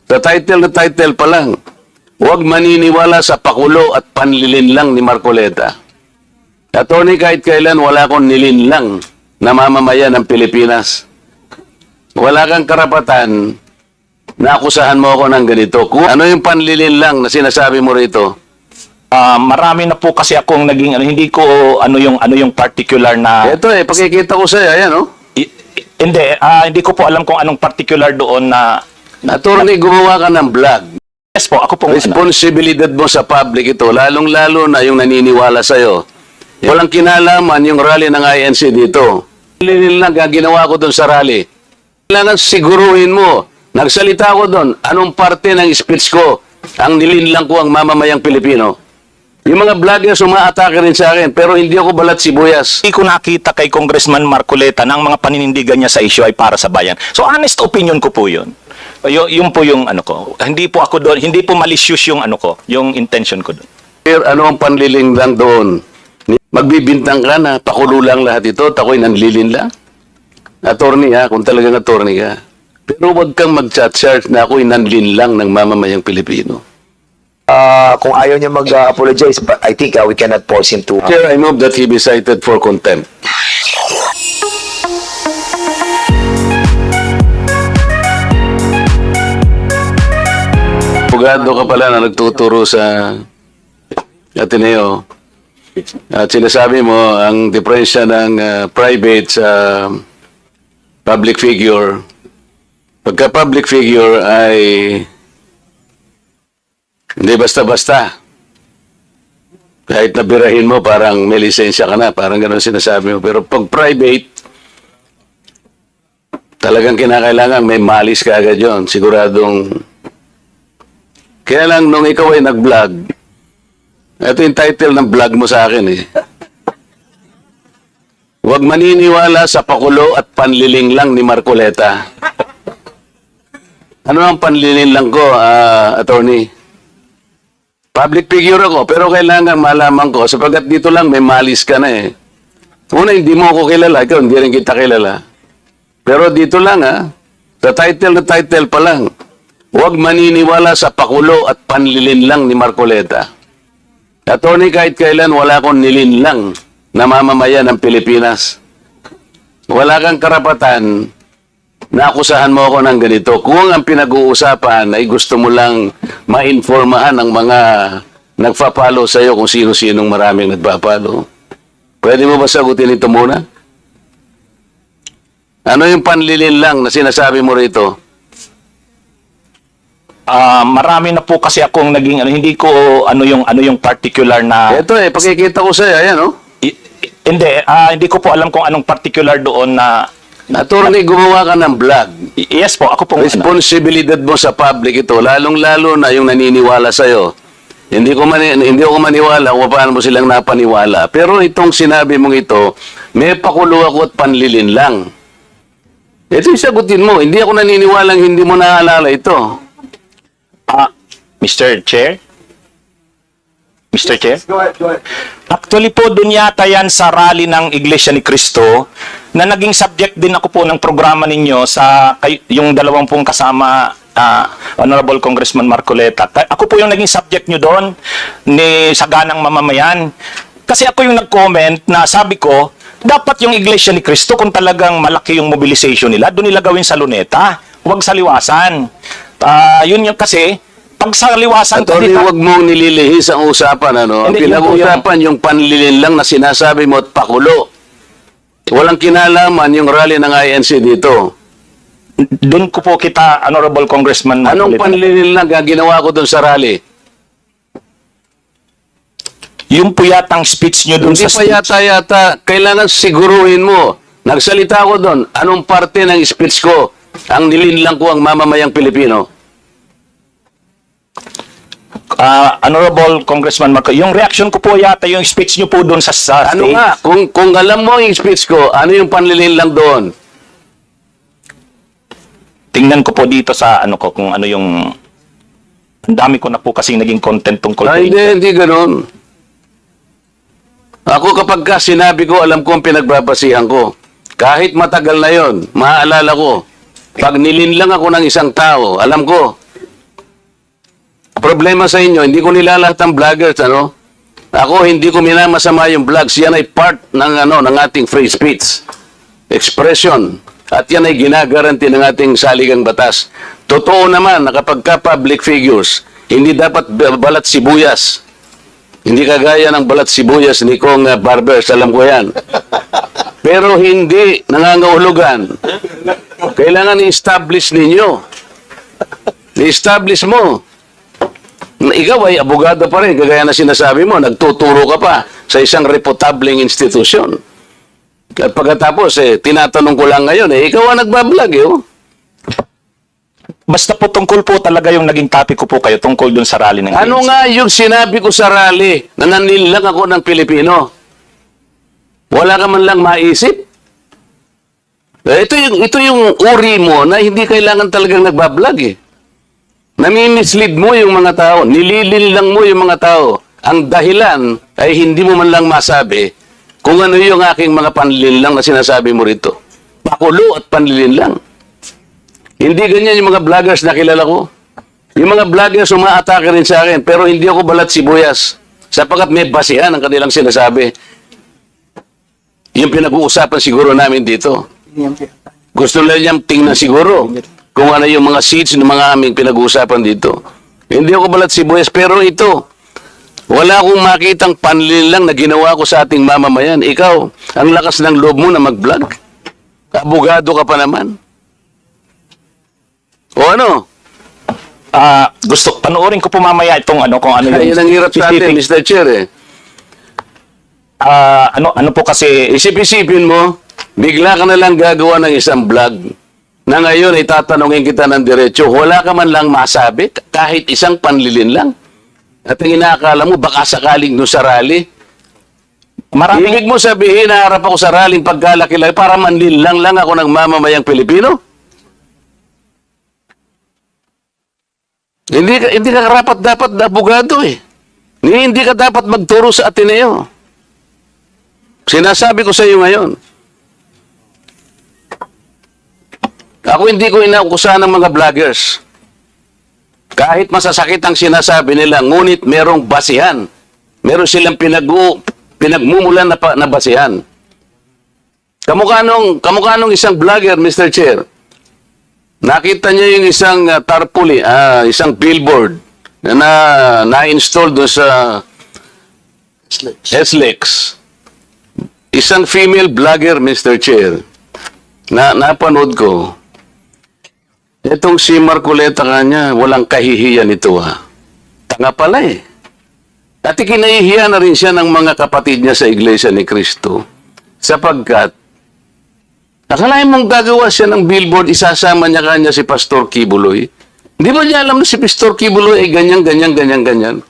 Sa title na title pa lang, huwag maniniwala sa pakulo at panlilinlang ni Marcoleta. Attorney, kahit kailan wala akong nilinlang na mamamayan ng Pilipinas. Wala kang karapatan na akusahan mo ako ng ganito. Ano yung panlilinlang na sinasabi mo rito? Marami na po kasi akong naging hindi ko ano yung particular na Ito pakikita ko sa'yo, ayan hindi ko po alam kung anong particular doon na Attorney, gumawa ka ng vlog. yes po, ako pong Responsibilidad mo sa public ito, lalong-lalo na yung naniniwala sa'yo. Walang kinalaman yung rally ng INC dito. Lang ginawa ko doon sa rally. Kailangan siguruhin mo, nagsalita ko doon, anong parte ng speech ko ang nilinlang ko ang mamamayang Pilipino. Yung mga vloggers umaatake rin sa akin, pero hindi ako balat sibuyas. Hindi ko nakita kay Congressman Marcoleta na ang mga paninindigan niya sa issue ay para sa bayan. So honest opinion ko po yun. Yun po yung ano ko. Hindi po ako doon, hindi po malicious yung ano ko, yung intention ko doon. Ano ang panlilinlang doon? Magbibintang ka na, pakulo lang lahat ito, takoy nanlilin lang. Attorney kung talagang attorney ka. Pero huwag kang mag-chat-chat na ako'y nanlin lang ng mamamayang Pilipino. Kung ayaw niya mag-apologize, but I think we cannot force him to. Chair, I move that he be cited for contempt. Abogado ka pala na nagtuturo sa Ateneo. At sinasabi mo, ang diferensya ng private sa public figure, pagka public figure ay hindi basta-basta. Kahit nabirahin mo, parang may lisensya ka na, parang gano'n sinasabi mo. Pero pag private, talagang kinakailangan may malis ka agad yun. Siguradong, kaya lang nung ikaw ay nag-vlog, ito yung title ng vlog mo sa akin Huwag maniniwala sa pakulo at panliling lang ni Marcoleta. Ano ang panliling lang ko, attorney? Public figure ako, pero kailangan malaman ko, sapagkat dito lang may malis ka na Una, hindi mo ako kilala, ikaw hindi rin kita kilala. Pero dito lang sa title na title pa lang, huwag maniniwala sa pakulo at panlilin lang ni Marcoleta. Attorney, kahit kailan wala akong nilinlang na mamamayan ng Pilipinas. Wala kang karapatan na akusahan mo ako ng ganito. Kung ang pinag-uusapan ay gusto mo lang ma-informahan ang mga nagpa-follow sa iyo kung sino-sinong maraming nagpa-follow. Pwede mo ba sagutin ito muna? Ano yung panlilin lang na sinasabi mo rito? Marami na po kasi akong naging hindi ko ano yung particular na Ito pakikita ko sa iyo, ayan hindi ko po alam kung anong particular doon na Attorney, gumawa ka ng vlog. yes po, ako pong Responsibilidad mo sa public ito, lalong-lalo na yung naniniwala sa'yo. Hindi ako maniwala kung paano mo silang napaniwala. Pero itong sinabi mong ito, may pakulo ako at panlilin lang. Ito yung sagutin mo. Hindi ako naniniwalang hindi mo naalala ito. Mr. Chair? Mr. Chair? Go ahead. Actually po, dun yata yan sa rally ng Iglesia ni Cristo na naging subject din ako po ng programa ninyo sa yung dalawang pong kasama Honorable Congressman Marcoleta. Ako po yung naging subject nyo doon ni Saganang Mamamayan. Kasi ako yung nag-comment na sabi ko, dapat yung Iglesia ni Cristo kung talagang malaki yung mobilization nila, doon nila gawin sa Luneta, huwag sa Liwasan. Yun yung kasi, pag sa Liwasan... Attorney, huwag mong nililihis ang usapan. Ang Hindi, pinag-usapan yung panlilin lang na sinasabi mo at pakulo. Walang kinalaman yung rally ng INC dito. Doon ko po kita, Honorable Congressman Marcoleta. Anong panlilin lang ginawa ko doon sa rally? Yung po yatang speech nyo doon Hindi sa pa speech. yata, kailangan siguruhin mo. Nagsalita ko doon, anong parte ng speech ko ang nilinlang ko ang mamamayang Pilipino? Honorable Congressman Marcoleta, yung reaction ko po yata yung speech nyo po doon sa Ano stage. nga, kung alam mo yung speech ko, ano yung panlilinlang doon? Tingnan ko po dito sa kung ano yung... Ang dami ko na po kasing naging content tungkol po. Hindi ganun. Ako kapag sinabi ko, alam ko ang pinagbabasihan ko. Kahit matagal na yon, maaalala ko. Pag nilinlang ako ng isang tao, alam ko. problema sa inyo, hindi ko nilalahat ang vloggers, ano? Ako, hindi ko minamasama yung vlogs. Yan ay part ng, ng ating free speech. Expression. At yan ay ginagaranti ng ating saligang batas. Totoo naman na kapag ka public figures, hindi dapat balat sibuyas. Hindi kagaya ng balat sibuyas ni Kong Barbers, alam ko yan. Pero hindi nangangahulugan. Kailangan i-establish ninyo. I-establish mo. Ikaw ay abogado pa rin, kagaya na sinasabi mo, nagtuturo ka pa sa isang reputabling institusyon. At pagkatapos, tinatanong ko lang ngayon, ikaw ang nagbablog, oh. Basta po tungkol po talaga yung naging topic ko po kayo tungkol dun sa rally ng Ano ANC. nga yung sinabi ko sa rally na nanilang ako ng Pilipino? Wala ka man lang maisip? Ito yung uri mo na hindi kailangan talagang nagbablog, eh. Nami-mislead mo yung mga tao, nililin lang mo yung mga tao. Ang dahilan ay hindi mo man lang masabi kung ano yung aking mga panlilin lang na sinasabi mo rito. Pakulo at panlilin lang. Hindi ganyan yung mga vloggers na kilala ko. Yung mga vloggers umaatake rin sa akin, pero hindi ako balat sibuyas. Sapagkat may basihan ang kanilang sinasabi. Yung pinag-uusapan siguro namin dito. Gusto lang niyang tingnan siguro kung ano yung mga seeds ng mga aming pinag-uusapan dito. Hindi ako balat sibuyas, pero ito, wala akong makitang panlilin lang na ginawa ko sa ating mamamayan. Ikaw, ang lakas ng loob mo na mag-vlog. Abogado ka pa naman. O ano? Panoorin ko po mamaya itong kung ano Ay, yung yun ang hirap sa atin, specific- Mr. Chair, eh. ano po kasi Isip-isipin mo, bigla ka na lang gagawa ng isang vlog na ngayon ay tatanungin kita ng diretso, wala ka man lang masabi, kahit isang panlilin lang. At ang inaakala mo, baka sakaling doon sa rally. maraming Ibig mo sabihin, naharap ako sa rallying pagkalaki-laki para manlilang lang ako ng mamamayang Pilipino? Hindi ka karapat dapat na abogado, eh. Hindi ka dapat magturo sa Ateneo. Sinasabi ko sa iyo ngayon. Ako hindi ko inaukusahan ng mga vloggers. Kahit masasakit ang sinasabi nila, ngunit merong basihan. Meron silang pinagmumulan na basihan. Kamukha nung isang vlogger, Mr. Chair. Nakita niya yung isang tarpaulin, isang billboard na-install doon sa SLEX. Isang female vlogger, Mr. Chair, na napanood ko. Itong si Marcoleta kanya, walang kahihiyan ito, ha. Tanga pala, eh. At ikinahihiya na rin siya ng mga kapatid niya sa Iglesia ni Cristo sapagkat akalain mong gagawa siya ng billboard, isasama niya kanya si Pastor Kibuloy. Di ba niya alam na si Pastor Kibuloy ay ganyan.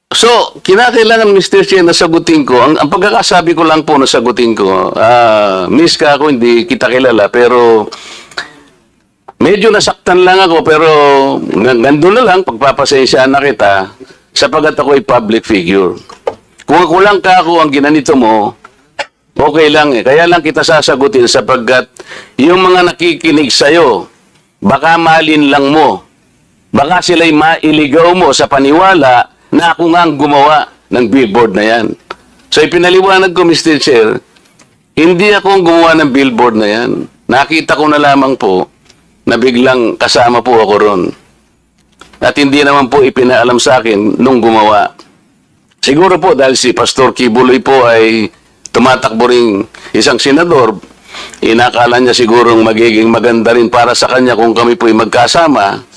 So, kinakailangan, Mr. Chair, na sagutin ko. Ang pagkakasabi ko lang po na sagutin ko, miss ka ako, hindi kita kilala, pero medyo nasaktan lang ako, pero gandun na lang, pagpapasensyaan na kita, sapagat ako ay public figure. Kung ako lang ka ako ang ginanito mo, okay lang, eh. Kaya lang kita sasagutin sapagkat yung mga nakikinig sa'yo, baka malin lang mo. Baka sila'y mailigaw mo sa paniwala na ako nga ang gumawa ng billboard na yan. So ipinaliwanag ko, Mr. Chair, hindi ako ang gumawa ng billboard na yan. Nakita ko na lamang po na biglang kasama po ako ron. At hindi naman po ipinaalam sa akin nung gumawa. Siguro po dahil si Pastor Kibuloy po ay tumatakbo ring isang senador, inakala niya sigurong magiging maganda rin para sa kanya kung kami po'y magkasama.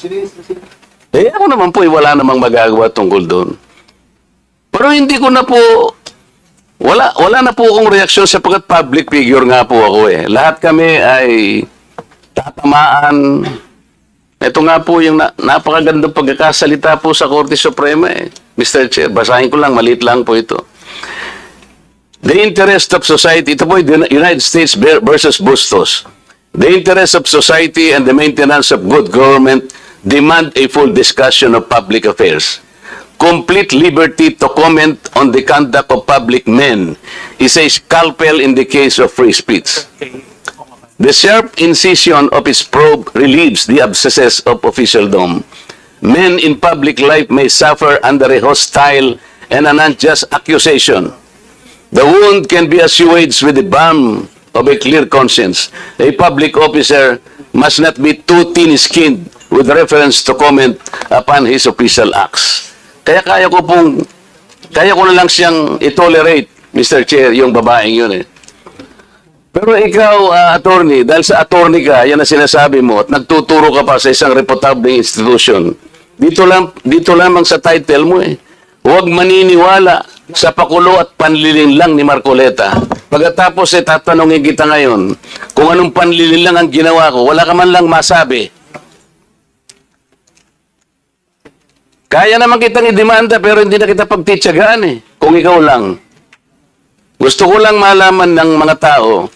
Ako naman po'y wala namang magagawa tungkol doon. Pero hindi ko na po, wala na po akong reaksyon sapagkat public figure nga po ako, eh. Lahat kami ay tatamaan. Ito nga po yung napakagandang pagkakasalita po sa Korte Suprema, eh. Mr. Chair, basahin ko lang, maliit lang po ito. The interest of society, ito po yung United States versus Bustos. The interest of society and the maintenance of good government demand a full discussion of public affairs. Complete liberty to comment on the conduct of public men is a scalpel in the case of free speech. The sharp incision of its probe relieves the abscesses of officialdom. men in public life may suffer under a hostile and an unjust accusation. The wound can be assuaged with the balm of a clear conscience. A public officer must not be too thin-skinned with reference to comment upon his official acts. Kaya kaya ko na lang siyang i-tolerate, Mr. Chair, yung babaeng yun eh. Pero ikaw, attorney, dahil sa attorney ka, yan ang sinasabi mo, at nagtuturo ka pa sa isang reputable institution, dito lamang sa title mo eh, huwag maniniwala sa pakulo at panlilinlang ni Marcoleta. Pagkatapos tatanungin kita ngayon, kung anong panlilinlang ang ginawa ko, wala ka man lang masabi. Kaya naman kitang idemanda pero hindi na kita pagtitsagaan eh, kung ikaw lang. Gusto ko lang malaman ng mga tao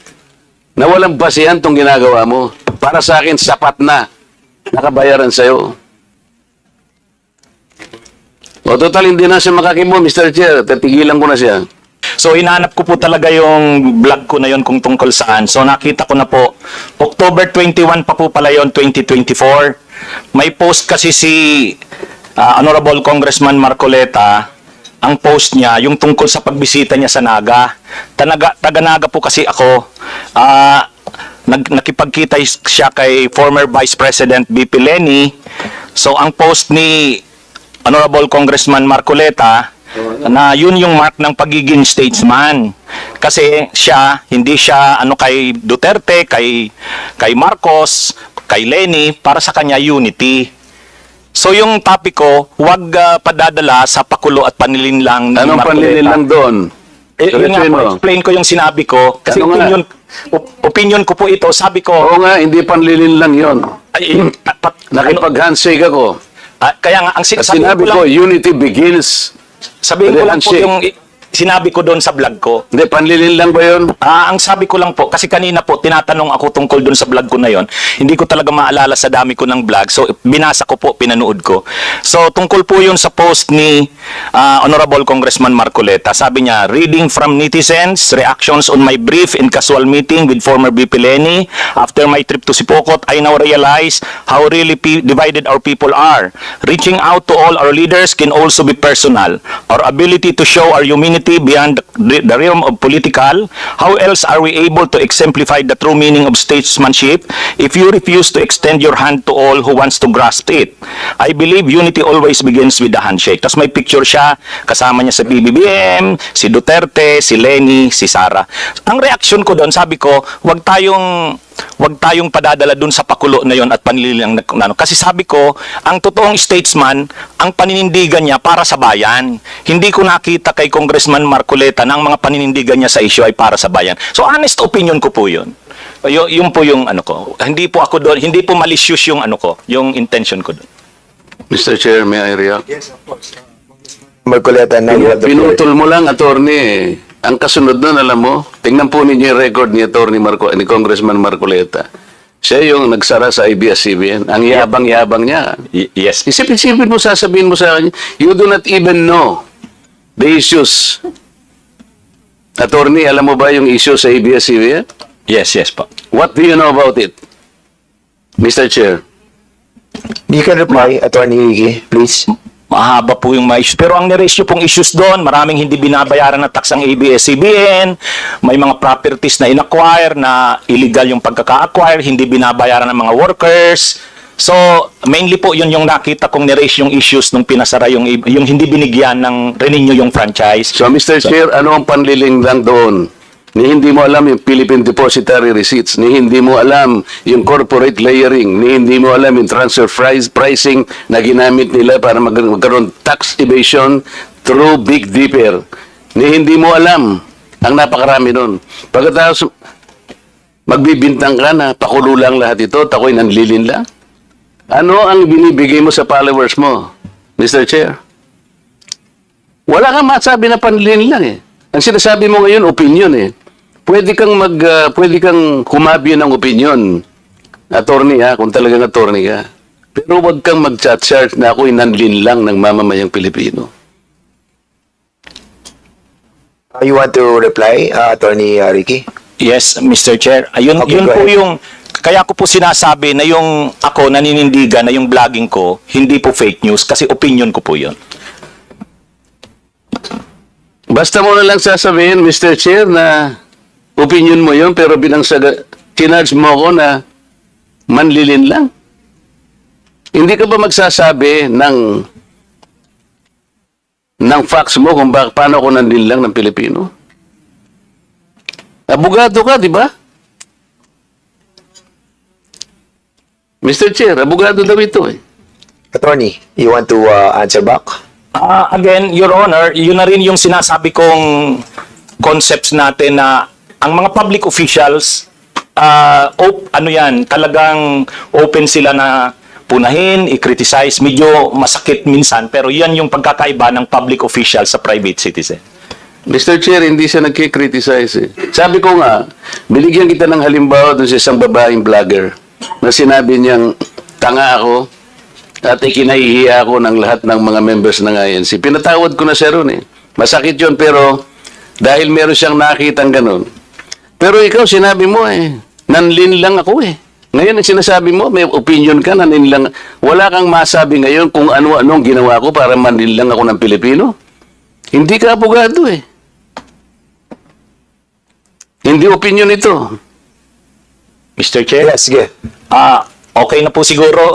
na walang basihan tong ginagawa mo. Para sa akin, sapat na nakabayaran sa'yo. O total, hindi na siya makakimo, Mr. Chair. Tatigilan ko na siya. So hinanap ko po talaga yung vlog ko na yon kung tungkol saan. So nakita ko na po, October 21 pa po pala yon, 2024. May post kasi si Honorable Congressman Marcoleta, ang post niya, yung tungkol sa pagbisita niya sa Naga. Taga Naga po kasi ako. Nakipagkita siya kay former Vice President BP Leni. So ang post ni Honorable Congressman Marcoleta, na yun yung mark ng pagiging statesman. Kasi siya, hindi siya kay Duterte, kay Marcos, kay Leni, para sa kanya unity. So yung topic ko, huwag padadala sa pakulo at panlilinlang ni Anong Marcoleta. panlilinlang doon? Yun nga po, explain ko yung sinabi ko. Kasi Ano nga? opinion ko po ito. Sabi ko, Oo nga, hindi panlilinlang yon. ay, Nakipag-handshake ako. kaya nga, ang At sabi sinabi ko, unity begins. sabihin ko lang po handshake. yung sinabi ko doon sa vlog ko. Hindi, panlilinlang ba yun? Ang sabi ko lang po, kasi kanina po, tinatanong ako tungkol dun sa vlog ko na yon. Hindi ko talaga maalala sa dami ko ng vlog. So, binasa ko po, pinanood ko. So, tungkol po yun sa post ni Honorable Congressman Marcoleta. Sabi niya, reading from netizens, reactions on my brief and casual meeting with former VP Leni. After my trip to Sipokot, I now realize how really divided our people are. Reaching out to all our leaders can also be personal. Our ability to show our humanity beyond the realm of political. How else are we able to exemplify the true meaning of statesmanship if you refuse to extend your hand to all who wants to grasp it? I believe unity always begins with the handshake. Tapos may picture siya, kasama niya sa BBBM, si Duterte, si Leni, si Sara. Ang reaction ko doon, sabi ko, wag tayong padadala dun sa pakulo na yon at panlilang kasi sabi ko, ang totoong statesman, ang paninindigan niya para sa bayan. Hindi ko nakita kay Congressman Marcoleta na ang mga paninindigan niya sa issue ay para sa bayan. So honest opinion ko po yun. Yun po yung ko. Hindi po ako doon, hindi po malicious yung ko, yung intention ko doon. Mr. Chair, may I react? Marcoleta, now you have the floor. Pinutol mo lang, attorney. Ang kasunod nun, alam mo, tingnan po ninyo yung record ni ni Congressman Marcoleta. Siya yung nagsara sa ABS-CBN. Ang yabang-yabang niya. Yes. Isipin mo, sasabihin mo sa akin, you do not even know the issues. Attorney, alam mo ba yung issue sa ABS-CBN? Yes po. What do you know about it? Mr. Chair. You can reply, Attorney Ricky, please. Mahaba po yung mga issues. Pero ang niraise nyo pong issues doon, maraming hindi binabayaran na tax ang ABS-CBN, may mga properties na in-acquire na illegal yung pagkaka-acquire, hindi binabayaran ng mga workers. So, mainly po yun yung nakita kong niraise yung issues nung pinasara yung hindi binigyan ng renew yung franchise. So, Mr. Chair, ano ang panliling lang doon? Ni hindi mo alam yung Philippine Depository Receipts, ni hindi mo alam yung corporate layering, ni hindi mo alam yung transfer pricing na ginamit nila para magkaroon tax evasion through Big Dipper. Ni hindi mo alam ang napakarami nun. Pagkatapos, magbibintang ka na, pakulo lang lahat ito, tako'y nanlilin lang. Ano ang binibigay mo sa followers mo, Mr. Chair? Wala kang masabi na panlilin lang eh. Ang sinasabi mo ngayon, opinion eh. Pwede kang humabi ng opinion. Attorney kung talagang attorney ka. Pero huwag kang mag-chat-chat na ako'y nanlin lang ng mamamayang Pilipino. You want to reply, Attorney Ricky? Yes, Mr. Chair. Ayun, Okay, yun go po ahead. yung, kaya ko po sinasabi na yung ako naninindigan na yung vlogging ko, hindi po fake news kasi opinion ko po yun. Basta mo na lang sasabihin, Mr. Chair, na opinion mo yun, pero kinarge mo ako na manlilin lang. Hindi ka ba magsasabi ng facts mo kung paano ako nanlilin lang ng Pilipino? Abogado ka, di ba? Mr. Chair, abogado daw ito eh. Attorney, you want to answer back? Again, Your Honor, yun na rin yung sinasabi kong concepts natin na ang mga public officials, ano yan, talagang open sila na punahin, i-criticize, medyo masakit minsan, pero yan yung pagkakaiba ng public official sa private citizen. Mr. Chair, hindi siya nagkikriticize eh. Sabi ko nga, binigyan kita ng halimbawa dun sa isang babaeng vlogger na sinabi niyang tanga ako at ikinahihiya ako ng lahat ng mga members ng INC. Pinatawad ko na siya ron eh. Masakit yun pero dahil meron siyang nakitang ganun. Pero ikaw, sinabi mo eh, nanlin lang ako eh. Ngayon, ang sinasabi mo, may opinion ka, nanlin lang. Wala kang masabi ngayon kung ano-anong ginawa ko para manlin lang ako ng Pilipino. Hindi ka abogado eh. Hindi opinion ito. Mr. Chair? Yes, sige. Okay na po siguro,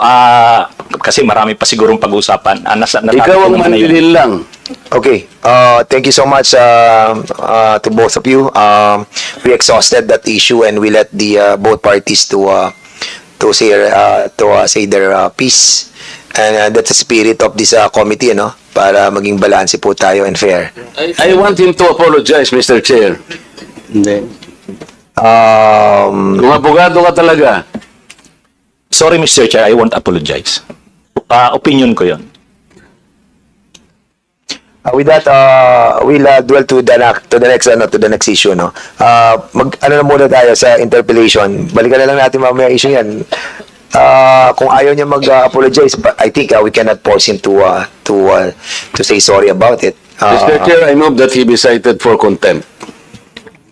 kasi marami pa sigurong pag-usapan. Ikaw ang manlilin lang. Okay. Thank you so much to both of you. We exhausted that issue and we let the both parties to say their piece. And that's the spirit of this committee, no? Para maging balanse po tayo and fair. I want him to apologize, Mr. Chair. Hindi. Kung abogado ka talaga, Sorry, Mr. Chair, I won't apologize. Opinion ko yon. With that, we'll dwell to the next issue, no. Ano na muna tayo sa interpellation. Balikan na lang natin mamaya issue yan. Kung ayaw niya mag-apologize, I think we cannot force him to say sorry about it. Mr. Chair, I move that he be cited for contempt.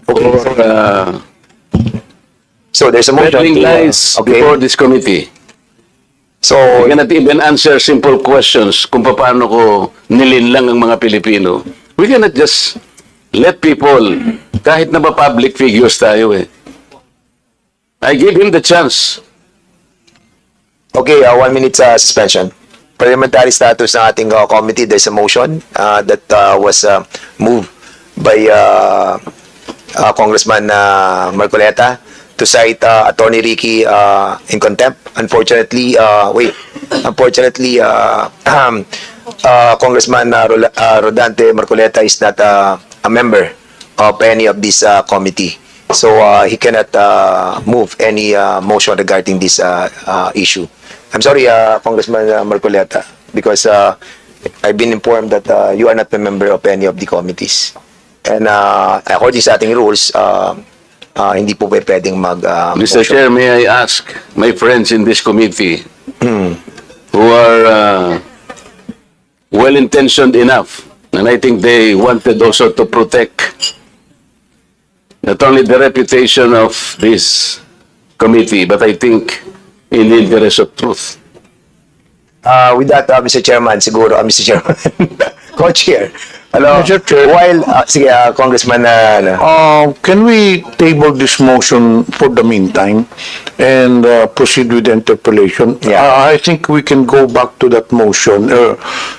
For So there's a motion peddling to, lies okay. before this committee. So I cannot even answer simple questions kung paano ko nilinlang ang mga Pilipino. We cannot just let people, kahit na ba public figures tayo eh. I give him the chance. okay, 1 minute suspension. Parliamentary status ng ating committee. There's a motion that was moved by Congressman Marcoleta to cite Attorney Ricky in contempt. Unfortunately, Congressman Rodante Marcoleta is not a member of any of this committee. So he cannot move any motion regarding this issue. I'm sorry, Congressman Marcoleta, because I've been informed that you are not a member of any of the committees. And according sa ating rules, hindi po pwedeng Mr. motion. Chair, may I ask my friends in this committee who are well-intentioned enough, and I think they wanted also to protect not only the reputation of this committee, but I think in the interest of truth. With that, Mr. Chairman, siguro, Mr. Chairman, Co-Chair, hello, Mr. Chair. while, sige, Congressman, Can we table this motion for the meantime and proceed with the interpellation? Yeah. I think we can go back to that motion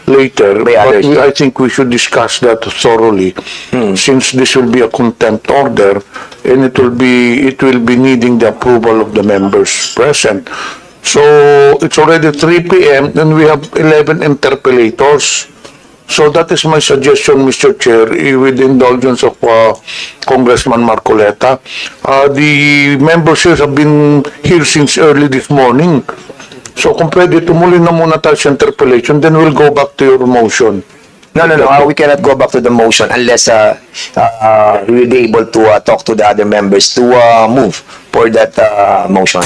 later, By but others. I think we should discuss that thoroughly, since this will be a contempt order and it will be needing the approval of the members present. So it's already 3 p.m. and we have 11 interpellators. So that is my suggestion, Mr. Chair, with the indulgence of Congressman Marcoleta. The members here have been here since early this morning. So kung pwede, tumuloy na muna tayo sa interpellation, then we'll go back to your motion. no, we cannot go back to the motion unless we will be able to talk to the other members to move for that motion.